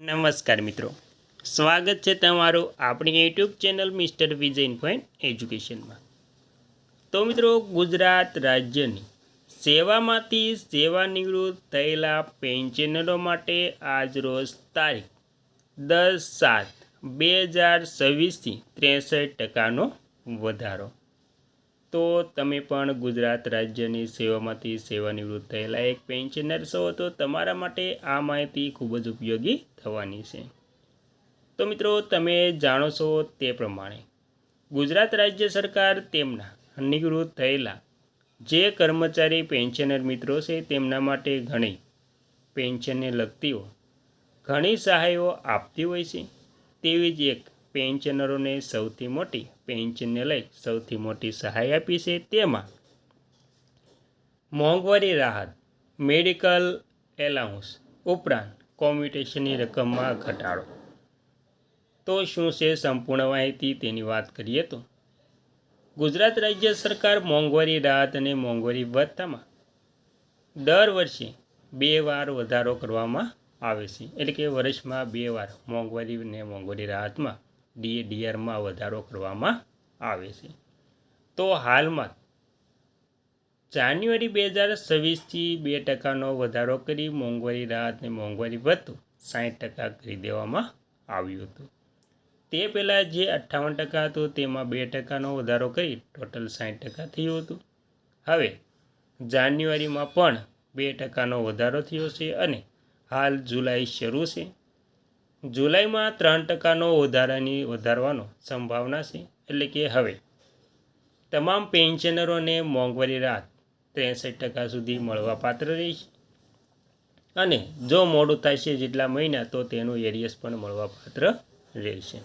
નમસ્કાર મિત્રો, સ્વાગત છે તમારું આપણી યુટ્યુબ ચેનલ મિસ્ટર વિજય ઇન્ફોઇન એજ્યુકેશનમાં। તો મિત્રો, ગુજરાત રાજ્યની સેવામાંથી સેવાનિવૃત્ત થયેલા પેન્શનરો માટે આજરોજ તારીખ 10/7/2026થી 63% વધારો। તો તમે પણ ગુજરાત રાજ્યની સેવામાંથી સેવાનિવૃત્ત થયેલા એક પેન્શનર છો તો તમારા માટે આ માહિતી ખૂબ જ ઉપયોગી થવાની છે। તો મિત્રો, તમે જાણો છો તે પ્રમાણે ગુજરાત રાજ્ય સરકાર તેમના નિવૃત્ત થયેલા જે કર્મચારી પેન્શનર મિત્રો છે તેમના માટે ઘણી પેન્શનને લગતીઓ ઘણી સહાયો આપતી હોય છે। તેવી જ એક પેન્શનરોને સૌથી મોટી પેન્શનને લઈ સૌથી મોટી સહાય આપી છે, તેમાં મોંઘવારી રાહત, મેડિકલ એલાઉન્સ ઉપરાંત કોમ્યુટેશનની રકમમાં ઘટાડો। તો શું છે સંપૂર્ણ માહિતી તેની વાત કરીએ તો ગુજરાત રાજ્ય સરકાર મોંઘવારી રાહત અને મોંઘવારી ભથ્થામાં દર વર્ષે 2 વાર વધારો કરવામાં આવે છે, એટલે કે વર્ષમાં 2 વાર મોંઘવારી અને મોંઘવારી રાહતમાં DAમાં વધારો કરવામાં આવે છે। તો હાલમાં જાન્યુઆરી 2026થી 2% વધારો કરી મોંઘવારી રાહત અને મોંઘવારી ભથ્થું 60% કરી દેવામાં આવ્યું હતું। તે પહેલાં જે 58% હતું તેમાં 2% વધારો કરી ટોટલ 60% થયું હતું। હવે જાન્યુઆરીમાં પણ 2% વધારો થયો છે અને હાલ જુલાઈ શરૂ છે। જુલાઈમાં 3% વધારવાનો સંભાવના છે, એટલે કે હવે તમામ પેન્શનરોને મોંઘવારી રાહત 63% સુધી મળવાપાત્ર રહેશે અને જો મોડું થશે જેટલા મહિના તો તેનું એરિયસ પણ મળવાપાત્ર રહેશે।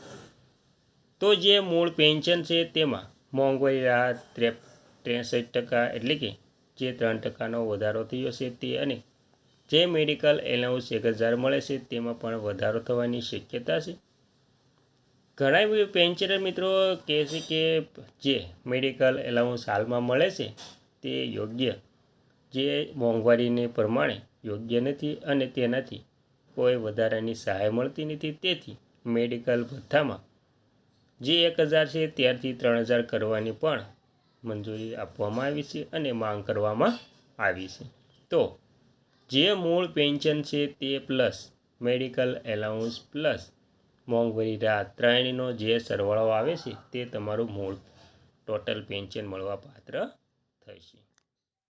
તો જે મૂળ પેન્શન છે તેમાં મોંઘવારી રાહત 63%, એટલે કે જે 3% વધારો થયો છે તે, અને જે મેડિકલ એલાઉન્સ 1000 મળે છે તેમાં પણ વધારો થવાની શક્યતા છે। ઘણા પેન્શનર મિત્રો કહે છે કે જે મેડિકલ એલાઉન્સ હાલમાં મળે છે તે યોગ્ય જે મોંઘવારીને પ્રમાણે યોગ્ય નથી અને તેનાથી કોઈ વધારાની સહાય મળતી નથી। તેથી મેડિકલ ભથ્થામાં જે 1000 છે ત્યારથી 3000 કરવાની પણ મંજૂરી આપવામાં આવી છે અને માંગ કરવામાં આવી છે। તો જે મૂળ પેન્શન છે તે પ્લસ મેડિકલ એલાઉન્સ પ્લસ મોંઘવારી રાહત ત્રણેયનો જે સરવાળો આવે છે તે તમારું મૂળ ટોટલ પેન્શન મળવાપાત્ર થશે।